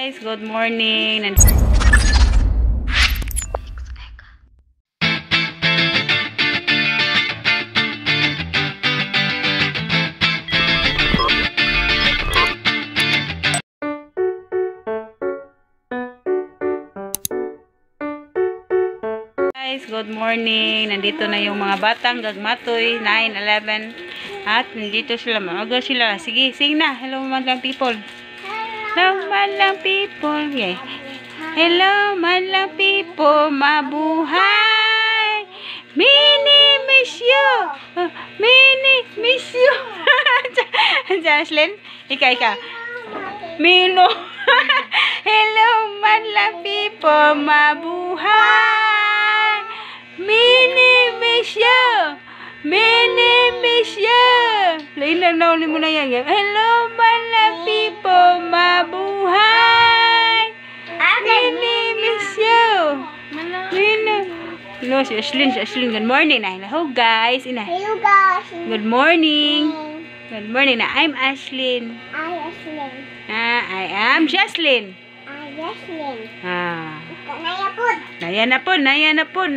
Guys, good morning. Guys, good morning. Nandito na yung mga batang gagmatoy, 9, 11. At nandito sila, maaga sila. Sige, sing na. Hello, madlang people. Hello, madlang people. Yeah. Hello, madlang people. Mabuhay. Mini miss you. Mini miss you. Janslyn, ika. Mino. Hello, madlang people. Mabuhay. Mini miss you. Mini miss you. Lain na nauli mo na yan. Hello, madlang people. Mabuhay. Mini miss you. Mini. Hello, si Ashlyn. Good morning. Hello, guys. Hello guys. Good morning. Good morning. I'm Ashlyn. I'm Ashlyn. I am Jocelyn. I'm Jocelyn. Naya na po.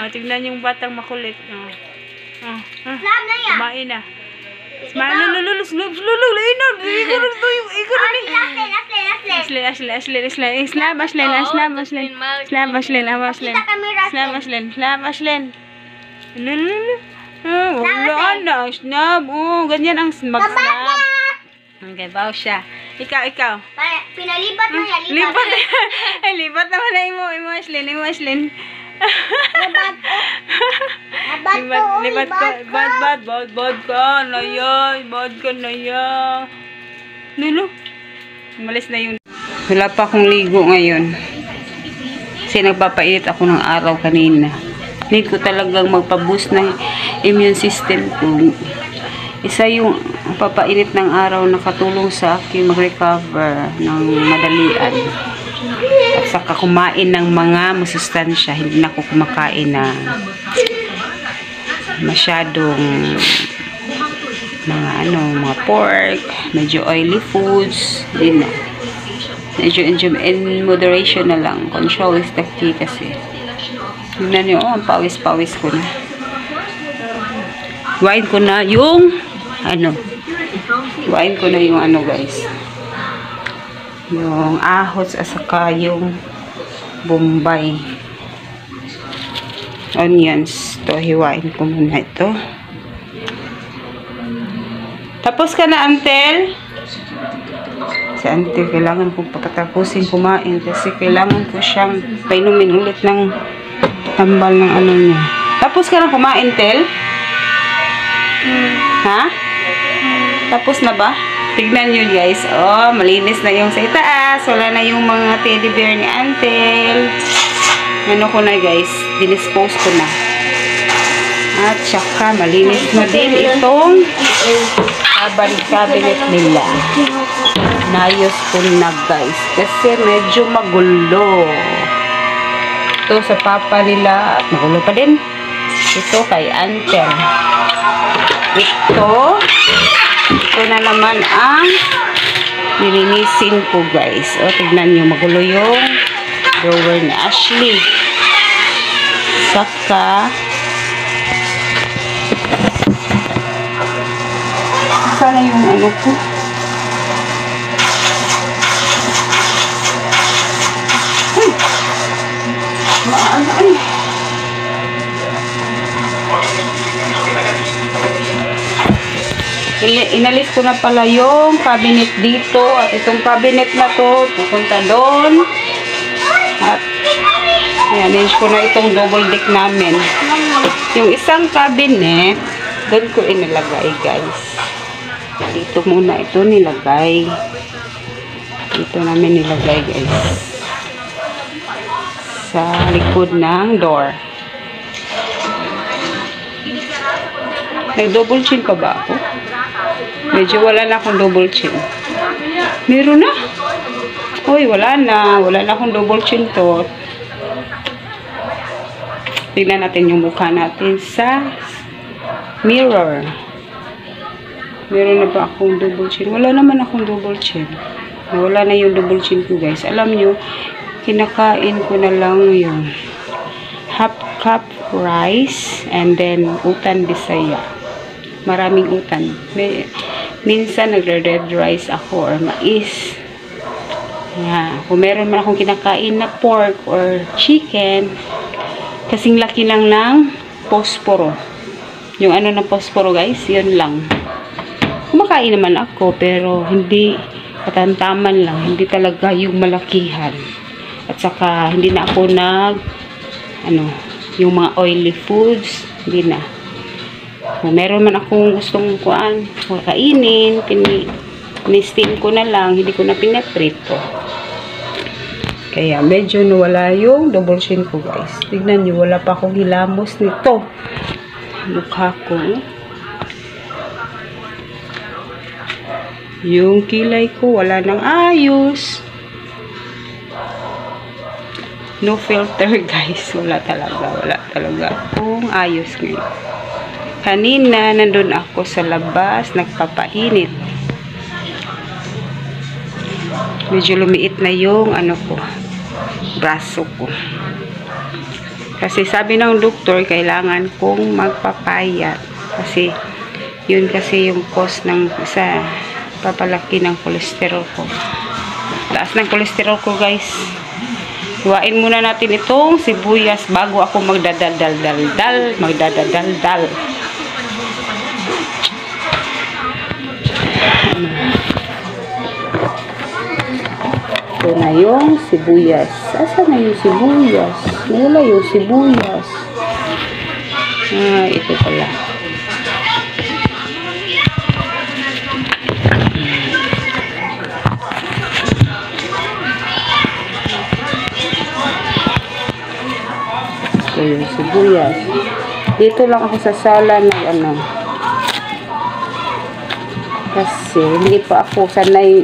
Tignan yung batang makulit. Kumain na. Ganyan ang mag-snap. Okay, bawa siya. Ikaw. Pinalipat mo yan. Lipat naman na imo Ashlyn. Lipat ko. Bad ka na yan. Nulo. Umalis na yun. Wala pa akong ligo ngayon. Kasi nagpapainit ako ng araw kanina. Need ko talagang magpa-boost ng immune system ko. Isa yung papainit ng araw na katulong sa akin mag-recover ng madalian. At saka kumain ng mga masustansya. Hindi na ako kumakain na masyadong mga pork, medyo oily foods. Hindi na. Medyo in moderation na lang. Control is the key kasi. Tignan nyo, ang pawis-pawis ko na. Wain ko na yung guys. Yung ahots at saka yung bombay. Onions. Ito, hiwain ko muna ito. Tapos ka na, Antel? Si Antel, kailangan ko pagkatapusin kumain kasi kailangan ko siyang painumin ulit ng tambal ng niya. Tapos ka na kumain, Tel? Ha? Tapos na ba? Tignan nyo guys. Oh, malinis na yung sa itaas. Wala na yung mga teddy bear ni Antel. Ano ko na guys. Dinispose ko na. At saka malinis na din itong cabinet nila. Nayos ko na guys. Kasi medyo magulo. Ito sa papa nila. At magulo pa din. Ito kay Antel. Ito na naman ang nilinisin ko guys. O, tignan nyo, magulo yung drawer ni Ashley. Saka sana yung ko. Inalis ko na pala yung cabinet dito at itong cabinet na to pupunta doon at i-arrange ko na itong double deck namin. Yung isang cabinet doon ko inilagay guys. Dito muna ito nilagay. Dito namin nilagay guys sa likod ng door. Nag-double chin pa ba ako? Medyo wala na akong double chin. Meron na? Uy, wala na. Wala na akong double chin to. Tignan natin yung mukha natin sa mirror. Meron na ba akong double chin? Wala naman akong double chin. Nawala na yung double chin ko, guys. Alam nyo, kinakain ko na lang yung half cup rice and then utan bisaya. Maraming utan. Minsan nagre-red rice ako or mais. Kung meron man akong kinakain na pork or chicken, kasing laki lang ng posporo. Yung ano ng posporo, guys, yun lang. Kumakain naman ako, pero hindi katantaman lang. Hindi talaga yung malakihan. At saka, hindi na ako yung mga oily foods, hindi na. Kung meron man akong gustong kainin, ni-steam ko na lang, hindi ko na pinaprito. Kaya medyo nawala yung double chin ko, guys. Tignan nyo, wala pa akong hilamos nito. Mukha ko. Yung kilay ko, wala nang ayos. No filter, guys. Wala talaga akong ayos ngayon. Kanina, nandun ako sa labas, nagpapainit. Medyo lumiit na yung braso ko. Kasi sabi ng doktor, kailangan kong magpapayat. Kasi, yun kasi yung cause ng papalaki ng cholesterol ko. Taas ng cholesterol ko, guys. Iwain muna natin itong sibuyas bago ako magdadaldal. Ito na yung sibuyas. Asa na yung sibuyas? Wala yung sibuyas. Ito pala. Ito yung sibuyas. Dito lang ako sa sala kasi hindi pa ako sanay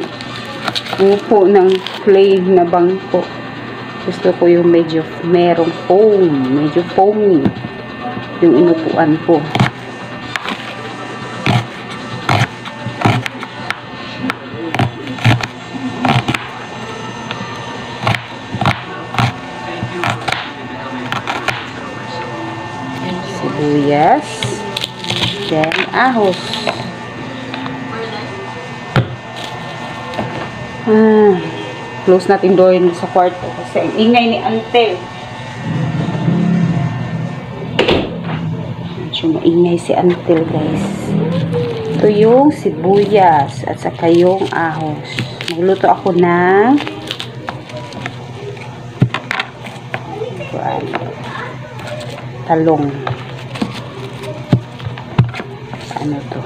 upo ng plain na bangko. Gusto ko yung medyo merong foam, medyo foamy yung inupuan ko. Sibuyas, then ahos. Close natin door sa kwarto kasi ang ingay ni Ante. Medyo maingay si Ante, guys. Ito yung sibuyas at saka yung ahos. Magluto ako ng talong. Ano to?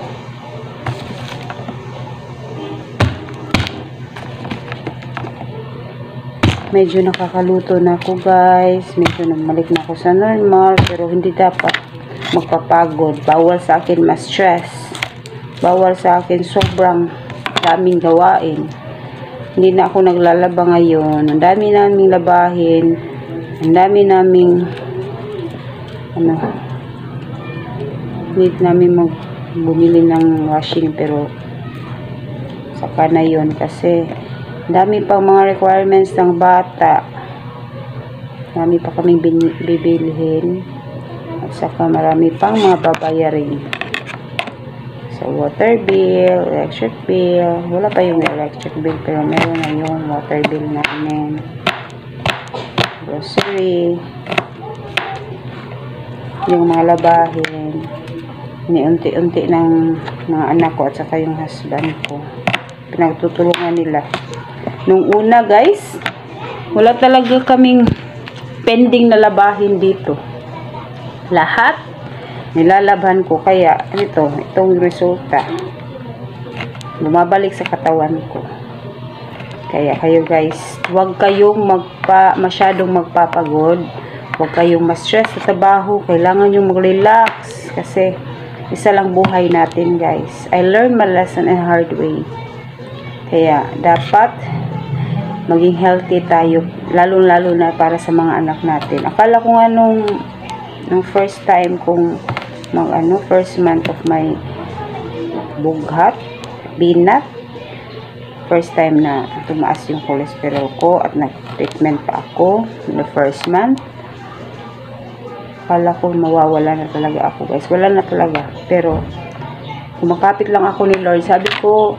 Medyo nakakaluto na ako, guys. Medyo namalik na ako sa normal. Pero hindi dapat magpapagod. Bawal sa akin ma-stress. Bawal sa akin sobrang daming gawain. Hindi na ako naglalaba ngayon. Ang dami naming labahin. Ang dami naming need namin bumili ng washing. Pero saka na yun kasi dami pang mga requirements ng bata. Dami pa kaming bibilhin. At saka marami pang mga babayarin. So, water bill, electric bill. Wala pa yung electric bill, pero meron na yung water bill namin. Grocery. Yung mga labahin. Iniunti-unti ng mga anak ko at saka yung husband ko. Pinagtutulungan nila. Nung una, guys, wala talaga kaming pending na labahin dito. Lahat nilalabhan ko. Kaya itong resulta bumabalik sa katawan ko. Kaya kayo, guys, huwag kayong masyadong magpapagod. Huwag kayong ma-stress sa trabaho. Kailangan yung mag-relax kasi isa lang buhay natin, guys. I learned my lesson in a hard way. Kaya dapat maging healthy tayo, lalo-lalo na para sa mga anak natin. Akala ko nga nung first time kong first month of my binat, first time na tumaas yung cholesterol ko at nag-treatment pa ako in the first month. Kala ko mawawala na talaga ako, guys. Wala na talaga. Pero kumakapit lang ako ni Lord. Sabi ko,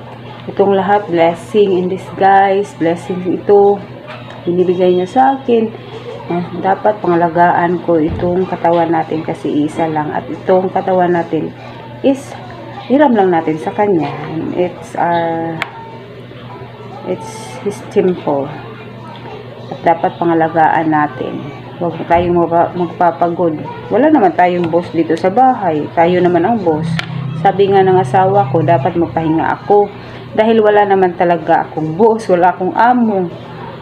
itong lahat blessing in disguise, blessing ito binibigay niya sa akin. Dapat pangalagaan ko itong katawan natin kasi isa lang, at itong katawan natin is hiram lang natin sa kanya. It's his temple, at dapat pangalagaan natin. Huwag tayong magpapagod. Wala naman tayong boss dito sa bahay, tayo naman ang boss. Sabi nga ng asawa ko, dapat magpahinga ako dahil wala naman talaga akong boss, wala akong amo.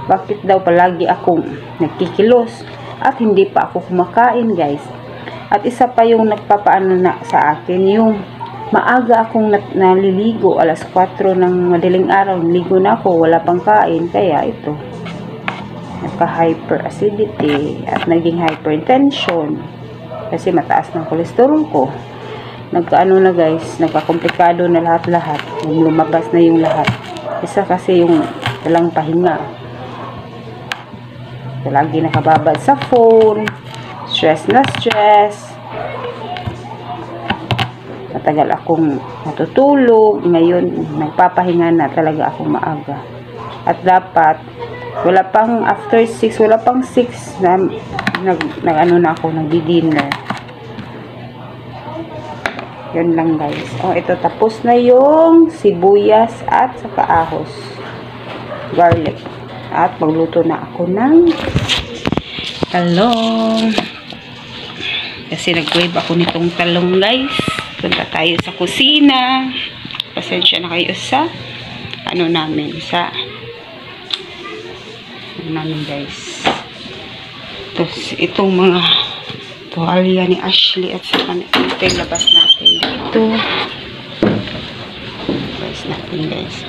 Bakit daw palagi akong nagkikilos at hindi pa ako kumakain, guys? At isa pa yung nagpapaano na sa akin, yung maaga akong naliligo, alas 4 ng madaling araw, naligo na ako, wala pang kain. Kaya ito, nagka-hyperacidity at naging hypertension kasi mataas ng cholesterol ko. Nagkaano na, guys, nagkakomplikado na lahat-lahat, lumabas na yung lahat. Isa kasi yung walang pahinga, lagi nakababad sa phone, stress na stress, matagal akong natutulog. Ngayon nagpapahinga na talaga akong maaga, at dapat wala pang after 6, wala pang 6 na nag-ano na ako, nagdi-dinner. Yun lang, guys. Ito, tapos na yung sibuyas at saka ahos, garlic. At magluto na ako ng talong. Kasi nag-wave ako nitong talong, guys. Punta tayo sa kusina. Pasensya na kayo sa sa namin, guys. Tapos itong mga tuwalya ni Ashley at saka natin, labas natin dito. Labas natin, guys.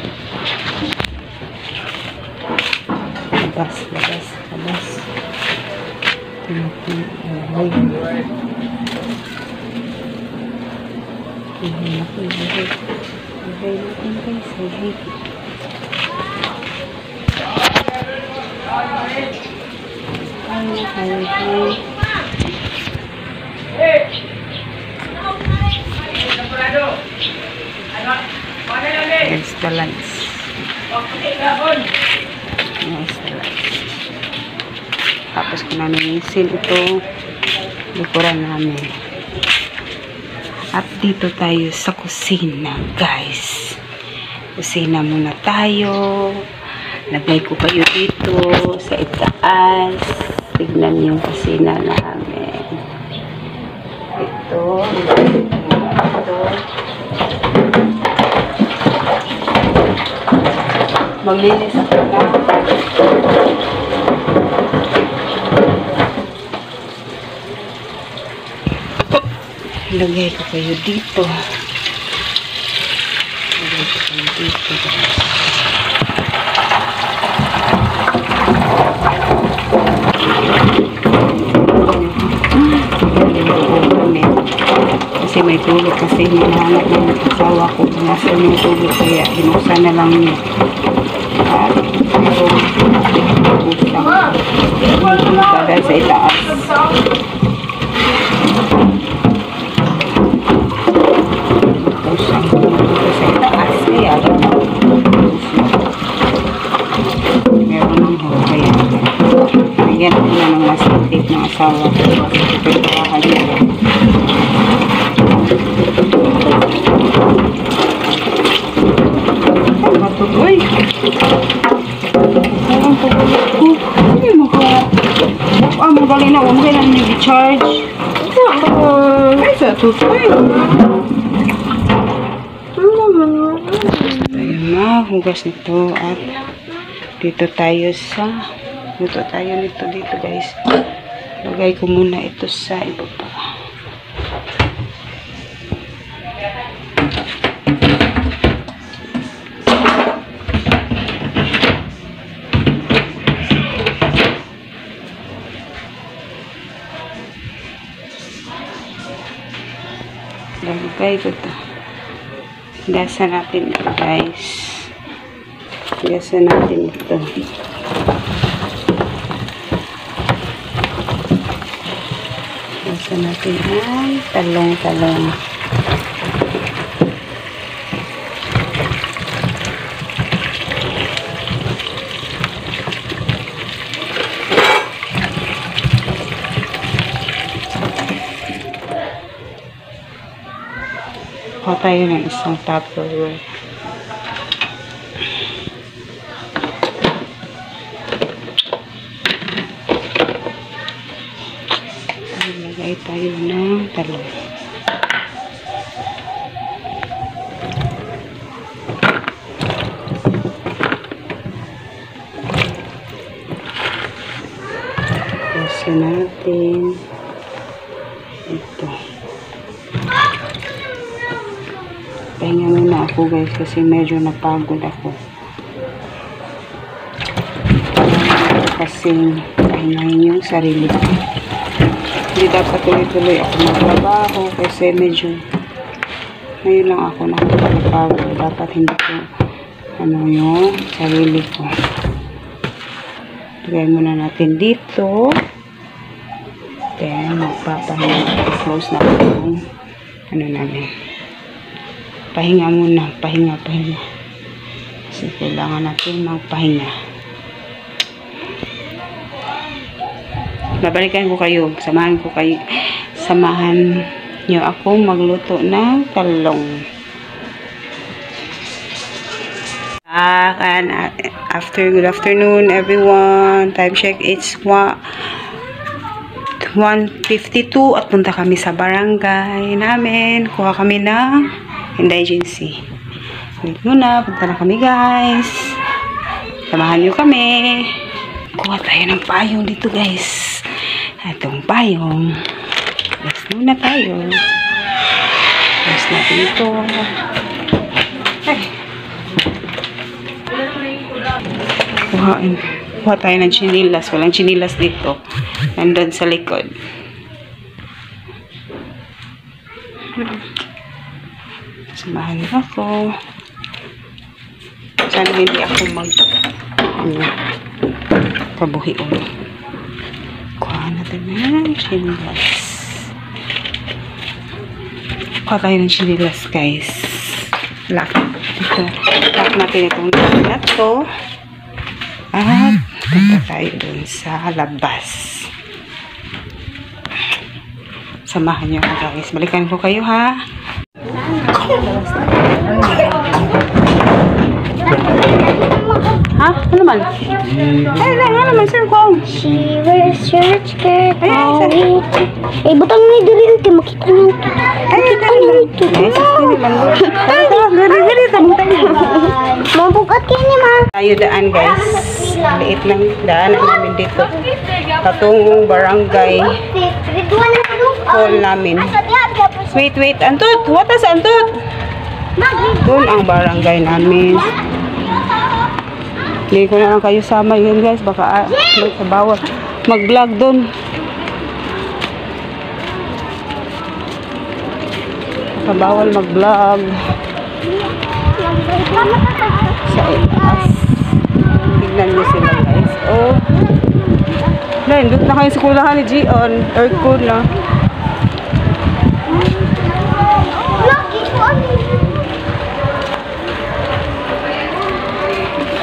Labas. Yes, balance. Yes, balance. Tapos kung naninisin ito, likuran namin. At dito tayo sa kusina, guys. Kusina muna tayo. Lagay ko kayo dito sa itaas. Tignan yung kusina namin. Ito. Maglinis ako na. Lagay ko kayo dito. Kasi may tulog, kasi hinahanap ng asawa ko. Nasa yung tulog, kaya binuksan na lang niya. At dahil sa itaas. Meron ng hukay. Ayan ako na ng masakit ng asawa ko. Ito yung kahalya. Matuloy. Parang pagulog ko. Hindi mo ka. Magaling na. Huwag mo kailan nag-charge. Ay, sa tutoy. Ayan na, hugas nito. At dito tayo nito dito, guys. Lagay ko muna ito sa ibaba. Lagay ko ito. Gasa natin ito, guys. Higasan natin ito. Higasan natin ang talong-talong. Kuha tayo ng isang Tupperware. Lagay tayo ng talong. Kasi natin ito. Pahinga muna ako guys kasi medyo napagod ako. Kasi pahingahin yung sarili ko. Hindi dapat tuloy-tuloy ako magtrabaho kasi medyo ngayon lang ako nakapagpagod. Dapat hindi ko yung sarili ko. Lagay muna natin dito. Then magpapahinga. Close na ako yung namin. Pahinga muna. Pahinga. Kasi kailangan natin magpahinga. Babalikan ko kayo. Samahan nyo ako magluto ng talong. And good afternoon everyone. Time check, it's 1:52 at punta kami sa barangay namin. Kuha kami ng indigency. Ulit muna, punta na kami guys. Samahan nyo kami. Kuha tayo ng payong dito guys. Itong payong. Let's muna tayo. Let's natin ito. Ay. Kuha tayo ng chinilas. Walang chinilas dito. Nandun sa likod. Samahan ako. Sana hindi ako pabuhion. Kuha natin ng chinilas. Kuha tayo ng chinilas guys. Lock natin itong dami na to. At punta tayo dun sa labas. Samahan niyo ako guys. Balikan ko kayo ha. Ha? Ano naman? Ay, ano naman sir ko? She wears shirt, skirt, eh, butang ni diri kay makita niyo. Makita niyo ito. Ay, gari-gari tamang tayo. Mabukat kayo ni ma. Tayo daan guys. Liit lang daanan namin dito. Patungong barangay hall namin. Wait. Antot! What is Antot? Doon ang barangay namin. Hindi ko na lang kayo sama yun guys. Baka sa bawat mag-vlog doon. Baka bawal mag-vlog. Sa itaas. Tignan nyo sila guys. Oh. Dahil, doon na kayo sa kulahan ni Gion. Aircon na.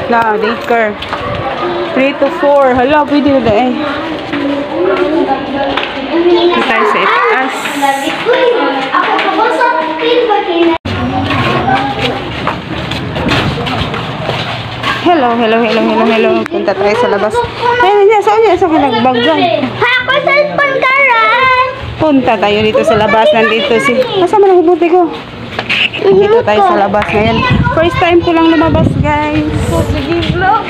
Na, daycare. 3 to 4. Hala, pwede na dahil. Ito tayo sa itaas. Hello. Punta tayo sa labas. Ayun niya, saan niya? Saan ka nagbagdan? Ha, ako cellphone ka rin. Punta tayo dito sa labas. Nandito si... Kasama na hubuti ko. Dito tayo sa labas ngayon. First time ko lang lumabas, guys. Sige, vlog.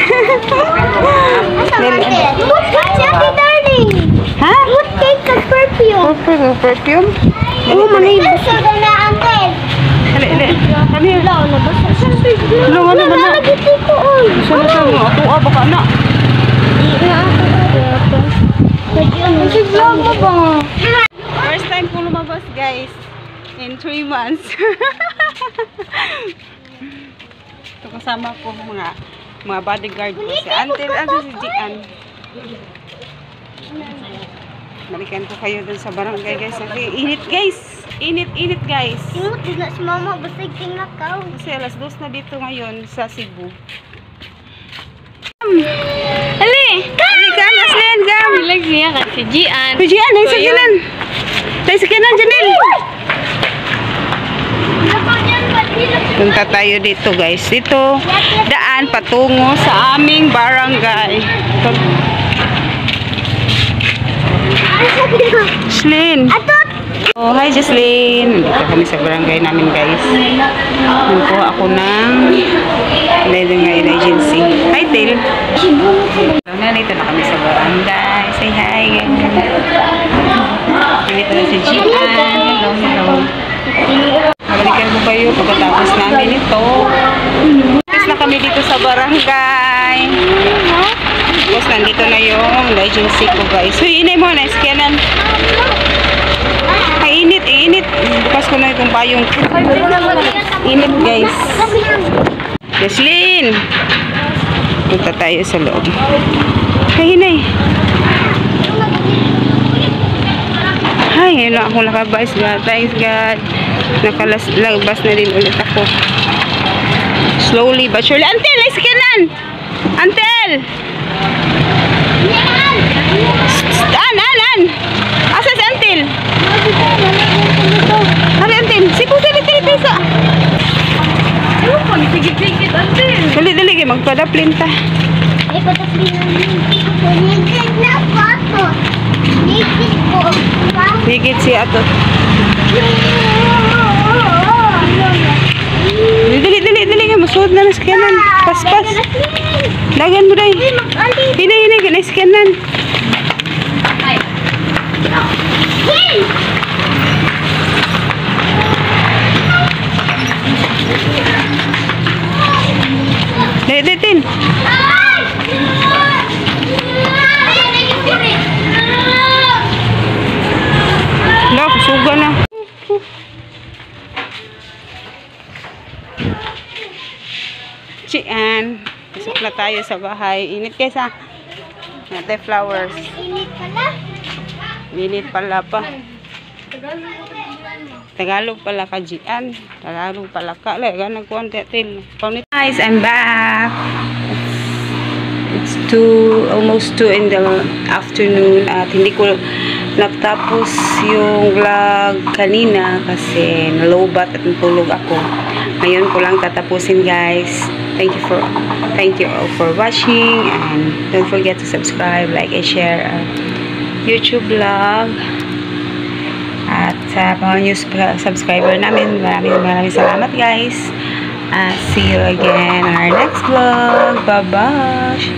What's your darling? Ha? What cake of perfume? Perfume? Oo, manay basa ka na, uncle. Hali. Kami. Wala, nabasa siya. Ano ba na? Nalagiti ko, oy. Saan mo? Ako, baka na. Sige, vlog mo ba? First time ko lumabas, guys. In 3 months. Ito kasama ko mga Mga bodyguard ko. Si Until, si Gian. Balikan ko kayo dun sa barangay guys. Init guys. Init guys. Simot din na si mama. Basta ikinakaw. Kasi alas 2 na dito ngayon sa Cebu. Ali! Ali, kam, Aslin, kam. Ilag niya ka si Gian. Si Gian, ay sa kinan. Ay sa kinan, Janelle. Punta tayo dito guys. Dito, daan patungo sa aming barangay. Aslin. Oh, hi Jocelyn. Dito kami sa barangay namin guys. Nagkuha ako ng ngayon agency. Hi Til. Nandito na kami sa barangay. Say hi. Nandito na si Gian. Hello. Balikan ko kayo pagkatapos namin ito. Tapos na kami dito sa barangay. Tapos nandito na yung agency ko guys. So inay mo na scanan. Ay, init. Bukas ko na itong payong. Init guys. Jocelyn. Punta tayo sa loob. Ay, inay. Ay, yun lang akong nakabais. Thanks God. Nakalabas na din ulit ako. Slowly but surely. Until, ay sikanan! Until! An! Asa si Until? Ano Until? Sipo, dali sa. Ano po? Sigit-sigit, Until. Dali, magpadaplin ta. Ay, pataplin na Nigit na photo. Nigit po. Higit si Ato. Dali nga, masuot na sikanan. Paspas. Dagan mo day. Hinay, sikanan. Tin. Lah, suga na. Cian. Pasok na tayo sa bahay. Init kaysa. Nate flowers. Init pala. Init pala pa. Tagalog pala ka, Gian. Tagalog pala ka. Lega, nagkuhan til. Guys, I'm back. It's almost 2 in the afternoon. At hindi ko natapos yung vlog kanina kasi nalobat at natulog ako. Ngayon ko lang tatapusin guys. Thank you all for watching. And don't forget to subscribe, like, and share our YouTube vlog. At sa mga new subscriber namin, maraming salamat guys. See you again in our next vlog. Babush.